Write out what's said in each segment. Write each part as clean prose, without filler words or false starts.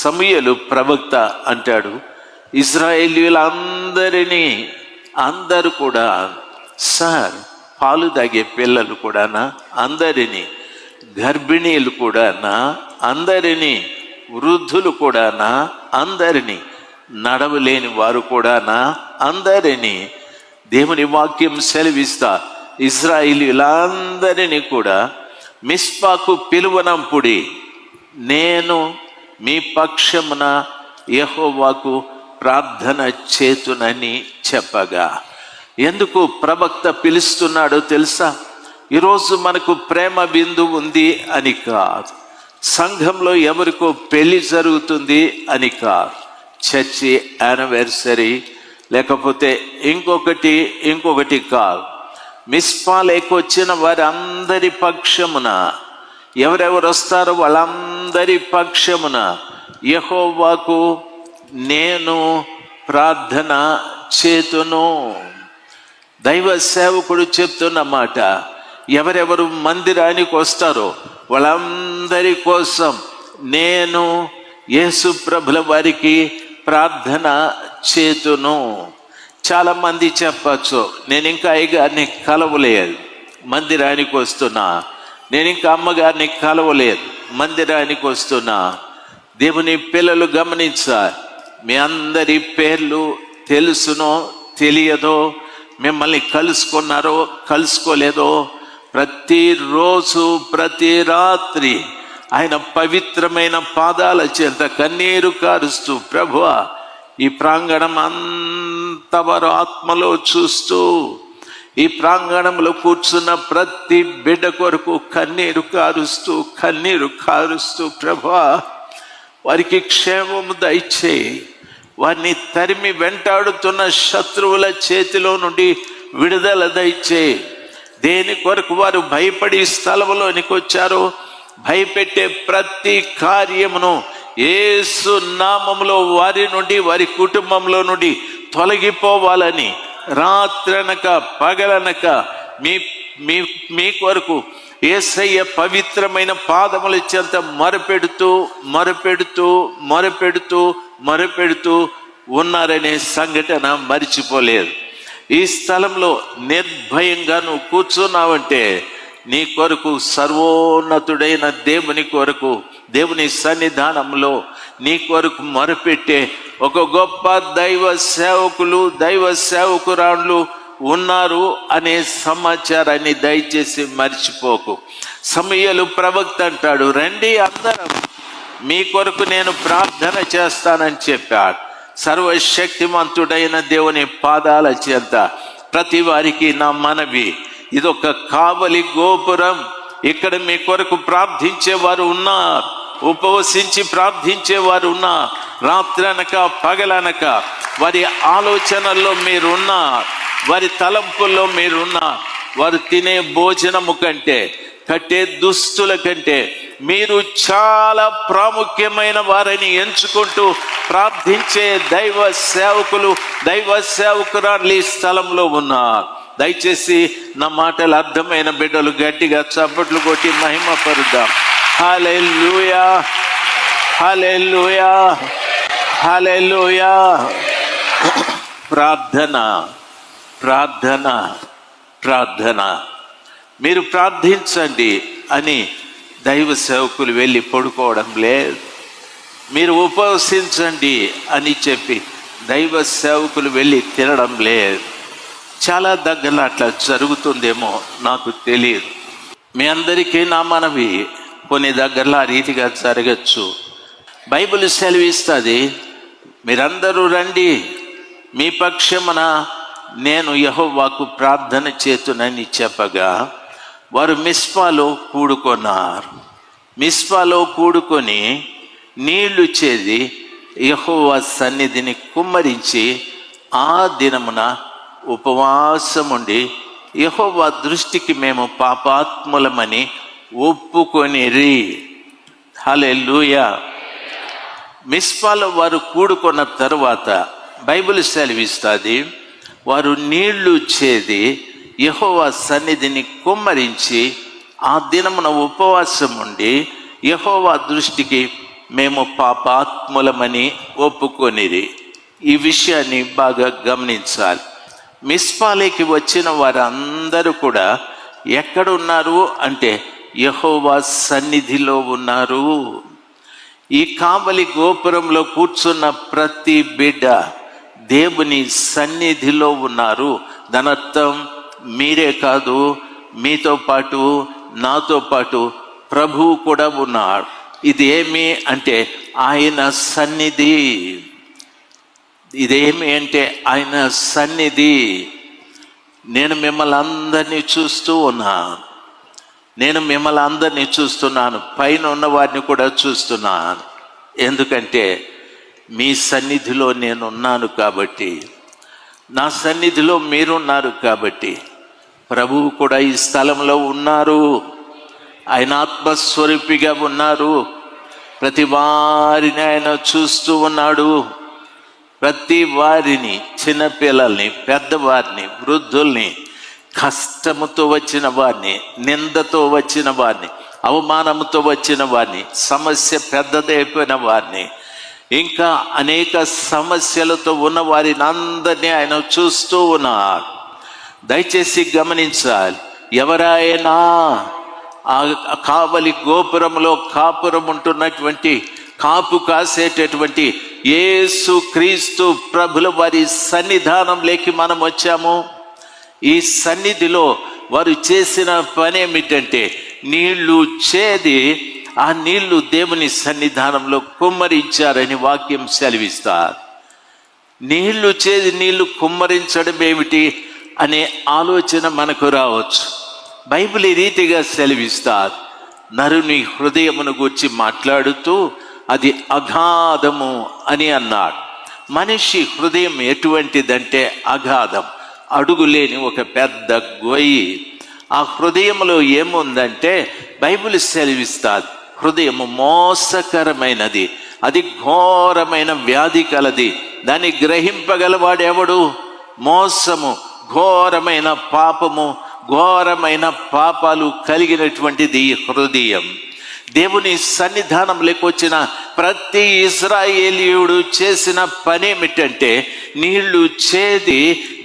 సమూయేలు ప్రవక్త అంటాడు, ఇశ్రాయేలీయులందరినీ, అందరూ కూడా, సార్ పాలు తాగే పిల్లలు కూడానా, అందరినీ, గర్భిణీలు కూడానా, అందరినీ, వృద్ధులు కూడానా, అందరినీ, నడవలేని వారు కూడానా, అందరినీ, దేవుని వాక్యం సెలవిస్తా ఇశ్రాయేలీయులందరినీ కూడా మిస్పాకు పిలువనంపుడి, నేను మీ పక్షమున యెహోవాకు ప్రార్థన చేతునని చెప్పగా. ఎందుకు ప్రవక్త పిలుస్తున్నాడో తెలుసా? ఈరోజు మనకు ప్రేమ బిందు ఉంది అని కాదు, సంఘంలో ఎవరికో పెళ్లి జరుగుతుంది అని కాదు, చర్చి యానివర్సరీ లేకపోతే ఇంకొకటి కాదు. మిస్పాలోకి వచ్చిన వారి అందరి పక్షమున, ఎవరెవరు వస్తారో వాళ్ళందరి పక్షమున యెహోవాకు నేను ప్రార్థన చేతును. దైవ సేవకుడు చెప్తున్న మాట, ఎవరెవరు మందిరానికి వస్తారో వాళ్ళందరి కోసం నేను యేసు ప్రభుల వారికి ప్రార్థన చేతును. చాలామంది చెప్పచ్చు, నేను ఇంకా అయ్యగారిని కలవలేదు, మందిరానికి వస్తున్నా, నేను ఇంకా అమ్మగారిని కలవలేదు, మందిరానికి వస్తున్నా. దేవుని పిల్లలు గమనించాలి, మీ అందరి పేర్లు తెలుసునో తెలియదో, మిమ్మల్ని కలుసుకున్నారో కలుసుకోలేదో, ప్రతిరోజు ప్రతి రాత్రి ఆయన పవిత్రమైన పాదాల చెంత కన్నీరు కారుస్తూ, ప్రభువా ఈ ప్రాంగణం అంతవరకు ఆత్మలో చూస్తూ, ఈ ప్రాంగణంలో కూర్చున్న ప్రతి బిడ్డ కొరకు కన్నీరు కారుస్తూ ప్రభువా వారికి క్షేమము దయచేయి, వారిని తరిమి వెంటాడుతున్న శత్రువుల చేతిలో నుండి విడుదల దయచేయి. దేని కొరకు వారు భయపడి స్థలంలోనికి వచ్చారో భయపెట్టే ప్రతి కార్యమును యేసు నామములో వారి నుండి, వారి కుటుంబంలో నుండి తొలగిపోవాలని రాత్రనక పగలనక మీ కొరకు యేసయ్య పవిత్రమైన పాదముల చెంత మొరపెడుతూ ఉన్నారనే సంఘటన మరిచిపోలేదు. ఈ స్థలంలో నిర్భయంగా నువ్వు కూర్చున్నావంటే నీ కొరకు సర్వోన్నతుడైన దేవుని కొరకు, దేవుని సన్నిధానంలో నీ కొరకు మొరపెట్టే ఒక గొప్ప దైవ సేవకురాళ్ళు ఉన్నారు అనే సమాచారాన్ని దయచేసి మర్చిపోకు. సమూయేలు ప్రవక్త అంటాడు, రండి అందరం మీ కొరకు నేను ప్రార్థన చేస్తానని చెప్పాడు. సర్వశక్తిమంతుడైన దేవుని పాదాల చెంత ప్రతి వారికి నా మనవి, ఇదొక కావలి గోపురం. ఇక్కడ మీ కొరకు ప్రార్థించేవారు ఉన్నారు, ఉపవసించి ప్రార్థించేవారు ఉన్నారు. రాత్రనక పగలనక వారి ఆలోచనల్లో మీరున్నారు, వారి తలంపుల్లో మీరున్నారు. వారు తినే భోజనము కంటే, కట్టే దుస్తుల కంటే మీరు చాలా ప్రాముఖ్యమైన వారిని ఎంచుకుంటూ ప్రార్థించే దైవ సేవకురాలు ఈ స్థలంలో ఉన్నారు. దయచేసి నా మాటలు అర్థమైన బిడ్డలు గట్టిగా చప్పట్లు కొట్టి మహిమ పరుద్దాం. హల్లెలూయా, హల్లెలూయా, హల్లెలూయా. ప్రార్థన మీరు ప్రార్థించండి అని దైవ సేవకులు వెళ్ళి పడుకోవడం లేదు. మీరు ఉపవసించండి అని చెప్పి దైవ సేవకులు వెళ్ళి తినడం లేదు. చాలా దగ్గర అట్లా జరుగుతుందేమో నాకు తెలియదు. మీ అందరికీ నా మనవి, కొన్ని దగ్గరలో ఆ రీతిగా జరగచ్చు. బైబిల్ సెలవిస్తుంది, మీరందరూ రండి మీ పక్షమున నేను యెహోవాకు ప్రార్థన చేతునని చెప్పగా వారు మిస్పాలో కూడుకొని నీళ్లు చేది యెహోవా సన్నిధిని కుమ్మరించి ఆ దినమున ఉపవాసముండి యెహోవా దృష్టికి మేము పాపాత్ములమని ఒప్పుకొనిరి. హల్లెలూయా. మిస్పాలో వారు కూడుకున్న తరువాత బైబిల్ సెలవిస్తుంది, వారు నీళ్లు చేది యెహోవా సన్నిధిని కుమ్మరించి ఆ దినమున ఉపవాసం ఉండి యెహోవా దృష్టికి మేము పాపాత్ములమని ఒప్పుకొనిరి. ఈ విషయాన్ని బాగా గమనించాలి. మిస్పాలోకి వచ్చిన వారందరూ కూడా ఎక్కడున్నారు అంటే యెహోవా సన్నిధిలో ఉన్నారు. ఈ కావలి గోపురంలో కూర్చున్న ప్రతి బిడ్డ దేవుని సన్నిధిలో ఉన్నారు. దాని అర్థం మీరే కాదు, మీతో పాటు నాతో పాటు ప్రభువు కూడా ఉన్నాడు. ఇదేమి అంటే ఆయన సన్నిధి. ఇదేమి అంటే ఆయన సన్నిధి. నేను మిమ్మల్ని అందరినీ చూస్తూ ఉన్నాను. నేను మిమ్మల్ని అందరినీ చూస్తున్నాను, పైన ఉన్న వారిని కూడా చూస్తున్నాను. ఎందుకంటే మీ సన్నిధిలో నేను ఉన్నాను కాబట్టి, నా సన్నిధిలో మీరున్నారు కాబట్టి. ప్రభువు కూడా ఈ స్థలంలో ఉన్నారు. ఆయన ఆత్మస్వరూపిగా ఉన్నారు. ప్రతి వారిని ఆయన చూస్తూ ఉన్నాడు. ప్రతి వారిని, చిన్నపిల్లల్ని, పెద్దవారిని, వృద్ధుల్ని, కష్టముతో వచ్చిన వారిని, నిందతో వచ్చిన వారిని, అవమానంతో వచ్చిన వారిని, సమస్య పెద్దదైపోయిన వారిని, ఇంకా అనేక సమస్యలతో ఉన్న వారిని అందరినీ ఆయన చూస్తూ ఉన్నాడు. దయచేసి గమనించాలి. ఎవరైనా ఆ కావలి గోపురంలో కాపురం ఉంటున్నటువంటి, కాపు కాసేటటువంటి యేసు క్రీస్తు ప్రభుల వారి సన్నిధానంలోకి మనం వచ్చాము. ఈ సన్నిధిలో వారు చేసిన పని ఏమిటంటే నీళ్లు చేది ఆ నీళ్లు దేవుని సన్నిధానంలో కుమ్మరించారని వాక్యం సెలవిస్తారు. నీళ్లు చేది నీళ్లు కుమ్మరించడం ఏమిటి అనే ఆలోచన మనకు రావచ్చు. బైబిల్ ఈ రీతిగా సెలవిస్తారు. నరుని హృదయమును గూర్చి మాట్లాడుతూ అది అగాధము అని అన్నాడు. మనిషి హృదయం ఎటువంటిదంటే అగాధం, అడుగులేని ఒక పెద్ద గొయ్యి. ఆ హృదయంలో ఏముందంటే బైబిల్ సెలవిస్తారు, హృదయము మోసకరమైనది, అది ఘోరమైన వ్యాధి కలది. దాన్ని గ్రహింపగలవాడెవడు? మోసము, ఘోరమైన పాపము, ఘోరమైన పాపాలు కలిగినటువంటిది ఈ హృదయం. దేవుని సన్నిధానంలోకి వచ్చిన ప్రతి ఇశ్రాయేలీయుడు చేసిన పని ఏమిటంటే నీళ్లు చేది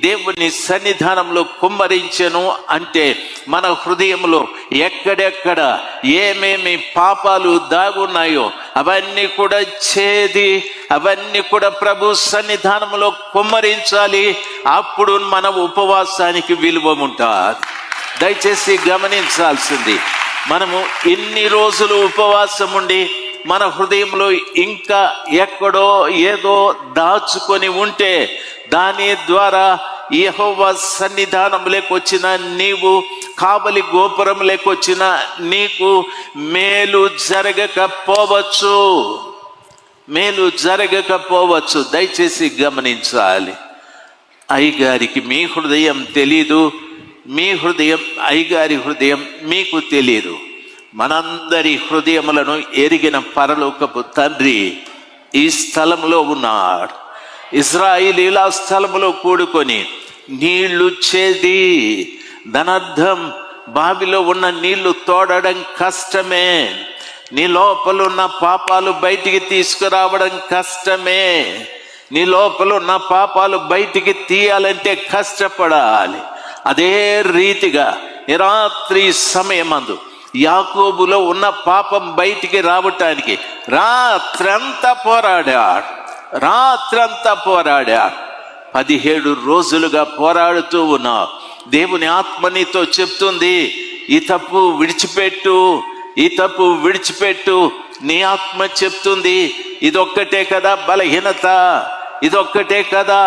దేవుని సన్నిధానంలో కుమ్మరించెను. అంటే మన హృదయంలో ఎక్కడెక్కడ ఏమేమి పాపాలు దాగున్నాయో అవన్నీ కూడా చేది, అవన్నీ కూడా ప్రభు సన్నిధానంలో కుమ్మరించాలి. అప్పుడు మన ఉపవాసానికి విలువ ఉంటుంది. దయచేసి గమనించాల్సింది, మనము ఇన్ని రోజులు ఉపవాసం ఉండి మన హృదయంలో ఇంకా ఎక్కడో ఏదో దాచుకొని ఉంటే దాని ద్వారా యెహోవా సన్నిధానంలోకి వచ్చిన నీవు, కావలి గోపురంలోకి వచ్చిన నీకు మేలు జరగకపోవచ్చు, మేలు జరగకపోవచ్చు. దయచేసి గమనించాలి. అయ్యగారికి మీ హృదయం తెలీదు, మీ హృదయం అయ్యగారి హృదయం మీకు తెలియదు. మనందరి హృదయములను ఎరిగిన పరలోకపు తండ్రి ఈ స్థలంలో ఉన్నాడు. ఇశ్రాయేలీయుల స్థలములో కూడుకొని నీళ్లు చేది, ధనార్థం బావిలో ఉన్న నీళ్లు తోడడం కష్టమే. నీ లోపల ఉన్న పాపాలు బయటికి తీసుకురావడం కష్టమే. నీ లోపల ఉన్న పాపాలు బయటికి తీయాలంటే కష్టపడాలి. అదే రీతిగా రాత్రి సమయమందు యాకోబులో ఉన్న పాపం బయటికి రావటానికి రాత్రంతా పోరాడాడు. 17 రోజులుగా పోరాడుతూ ఉన్నావు. దేవుని ఆత్మ నీతో చెప్తుంది, ఈ తప్పు విడిచిపెట్టు, ఈ తప్పు విడిచిపెట్టు. నీ ఆత్మ చెప్తుంది, ఇదొక్కటే కదా బలహీనత, ఇదొక్కటే కదా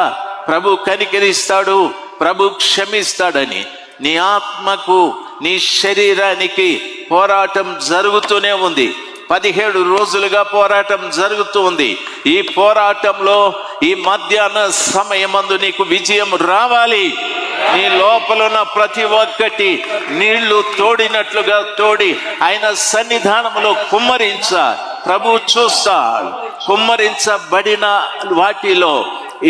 ప్రభు కనికరిస్తాడు, ప్రభు క్షమిస్తాడని. నీ ఆత్మకు, నీ శరీరానికి పోరాటం జరుగుతూనే ఉంది. 17 రోజులుగా పోరాటం జరుగుతూ ఉంది. ఈ పోరాటంలో ఈ మధ్యాహ్న సమయమందు నీకు విజయం రావాలి. నీ లోపల ఉన్న ప్రతి ఒక్కటి నీళ్లు తోడినట్లుగా తోడి ఆయన సన్నిధానంలో కుమ్మరించ ప్రభు చూస్తాడు. కుమ్మరించబడిన వాటిలో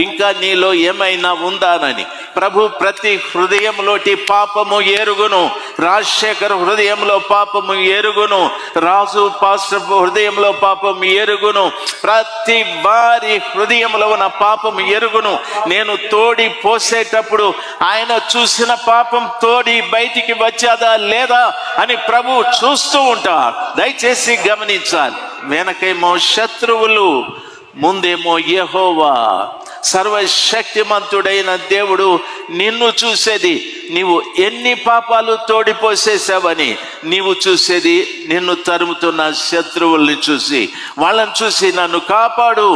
ఇంకా నీలో ఏమైనా ఉందానని. ప్రభు ప్రతి హృదయంలోటి పాపము ఎరుగును. రాజశేఖర్ హృదయంలో పాపము ఎరుగును, రాజు పాస్టర్ హృదయంలో పాపము ఎరుగును, ప్రతి వారి హృదయంలో ఉన్న పాపము ఎరుగును. నేను తోడి పోసేటప్పుడు ఆయన చూసిన పాపం తోడి బయటికి వచ్చేదా లేదా అని ప్రభు చూస్తూ ఉంటారు. దయచేసి గమనించాలి. వెనకేమో శత్రువులు, ముందేమో యెహోవా. సర్వశక్తిమంతుడైన దేవుడు నిన్ను చూసేది నీవు ఎన్ని పాపాలు తోడిపోసేసావని. నీవు చూసేది నిన్ను తరుముతున్న శత్రువుల్ని చూసి, వాళ్ళని చూసి నన్ను కాపాడు,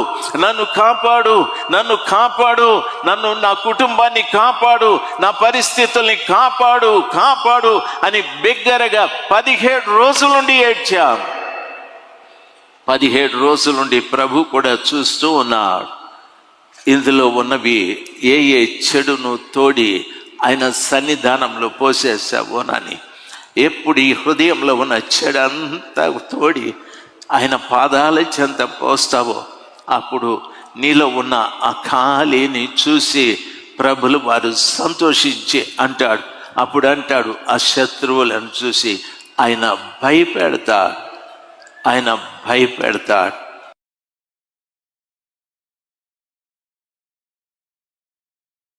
నన్ను కాపాడు, నన్ను కాపాడు, నన్ను, నా కుటుంబాన్ని కాపాడు, నా పరిస్థితుల్ని కాపాడు, కాపాడు అని బిగ్గరగా 17 రోజుల నుండి ఏడ్చాం. 17 రోజుల నుండి ప్రభు కూడా చూస్తూ ఉన్నాడు. ఇందులో ఉన్నవి ఏ ఏ చెడును తోడి ఆయన సన్నిధానంలో పోసేసావోనని. ఎప్పుడు ఈ హృదయంలో ఉన్న చెడంతా తోడి ఆయన పాదాల చెంత పోస్తావో అప్పుడు నీలో ఉన్న ఆ ఖాళీని చూసి ప్రభులు వారు సంతోషించి అంటాడు. అప్పుడు అంటాడు, ఆ శత్రువులను చూసి ఆయన భయపెడతాడు, ఆయన భయపెడతాడు.